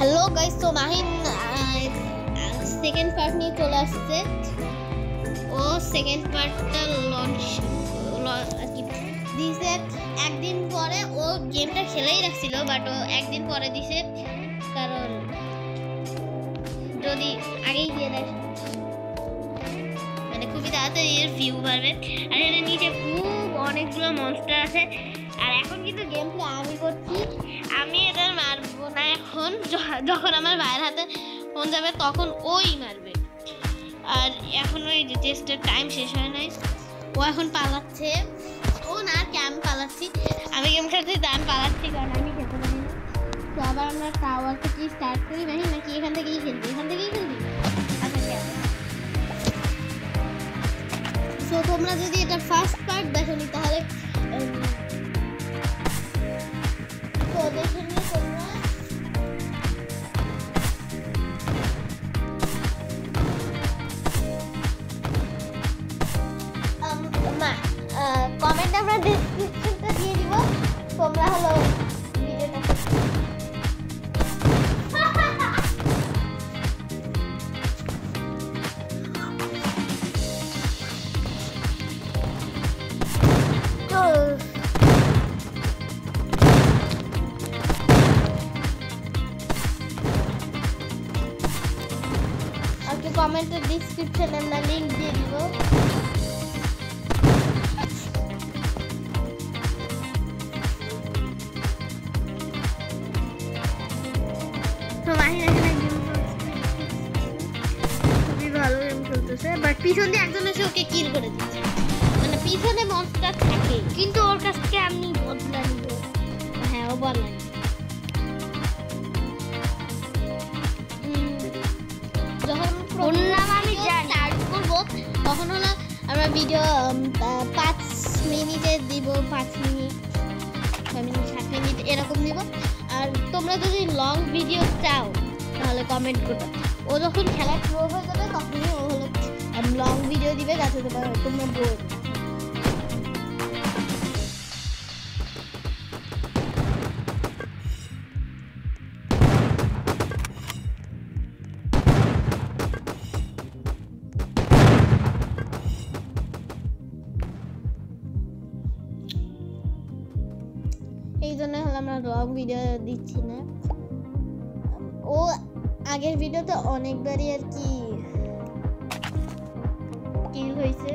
Hello guys, তো Mahin second part নিয়ে চলে আসছে। ও সেকেন্ড পার্টটা লঞ্চ দিছে একদিন পরে। ও গেমটা খেলেই রাখছিল, বাট ও একদিন পরে দিছে, কারণ যদি আগেই দিয়ে দেয় মানে খুবই তাড়াতাড়ি এর ভিউ বাড়বে। আর এর নিচে খুব অনেকগুলো মনস্টার আছে। আর এখন কিন্তু গেম প্লে আমি করছি, আমি এটা মারবো না এখন। যখন আমার ভাইয়ের হাতে ফোন যাবে তখন ওই মারবে। আর এখন ওই টেস্টের টাইম শেষ হয় নাই, ও এখন পালাচ্ছে। ও না, আমি পালাচ্ছি। আমি গেম খেলছি, আমি পালাচ্ছি কারণ আমি খেলতে পারি না। তো আবার আমরা টাওয়ার থেকে স্টার্ট করি নাকি এখান থেকেই খেলবি? এখান থেকেই খেলবি। আচ্ছা, সো তোমরা যদি এটা ফার্স্ট পার্ট দেখোনি তাহলে তো দেখে নিয়ে তোমরা কমেন্ট আমরা ডেসক্রিপশনটা দিয়ে দিব। তোমরা হলো ভিডিওটা কমেন্টের ডিসক্রিপশনে আমরা লিংক দিয়ে দিব। খুবই ভালো গেম খেলতেছে, বাট পিছন দিয়ে একজন এসে ওকে কিল করে দিচ্ছে। মানে পিছনে মনস্টার থাকে, কিন্তু ওর কাছ থেকে আমি বদলা নিব। হ্যাঁ, ও বদলা নিব। যখন আমি স্টার্ট করবো তখন হলো আমরা ভিডিও 5 মিনিটে দিব, 5 মিনিট 6 মিনিট 7 মিনিট এরকম দিব। আর তোমরা যদি লং ভিডিও চাও তাহলে কমেন্ট করবে। ও যখন খেলা শুরু হয়ে যাবে তখনই ও হলো লং ভিডিও দিবে, যাতে তোমরা বোর। এই জন্য হলো আমরা লং ভিডিও দিচ্ছি না। ও আগের ভিডিওতে অনেকবারই আর কি হয়েছে,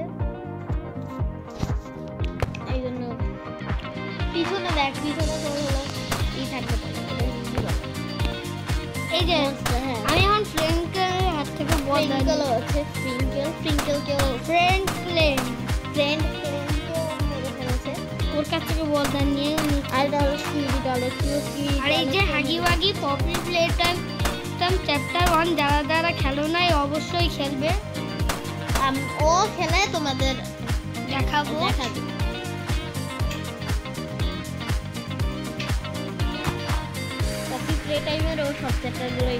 এই জন্য পিছনে দেখ, পিছনে তো হলো ই থাকতে পারে। এই যে আমি এখন ফ্রেন্ডের হাত থেকে বদলা আছে। ফ্রিঙ্কেলকেও ফ্রেন্ড ওর কাছ থেকে বলটা নিয়ে আর $20 আর এই যে হাগি ওয়াগি পপি প্লেটার চ্যাপ্টার 1 যারা খেলো নাই অবশ্যই খেলবে। ও খেলে তোমাদের দেখাবো। পপি প্লে টাইমের ও সব চ্যাপ্টারগুলোই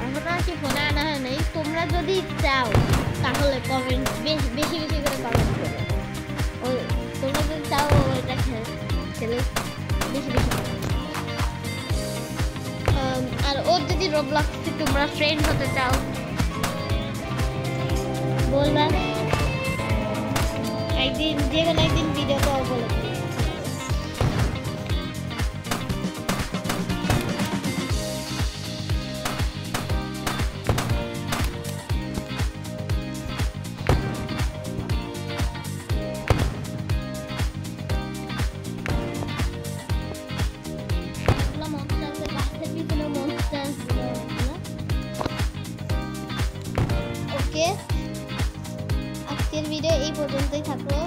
এখন আর কি ফোনে আনা হয় নাই। তোমরা যদি চাও তাহলে কমেন্ট বেশি বেশি করে কমেন্ট করো। তোমরা যদি চাও এটা খেলে বেশি বেশি। আর ওর যদি রোবলক্সে তোমরা ফ্রেন্ড হতে চাও বলবা, একদিন যে কোনো একদিন ভিডিও কল বলে দিই। আজকের ভিডিও এই পর্যন্তই থাকলো।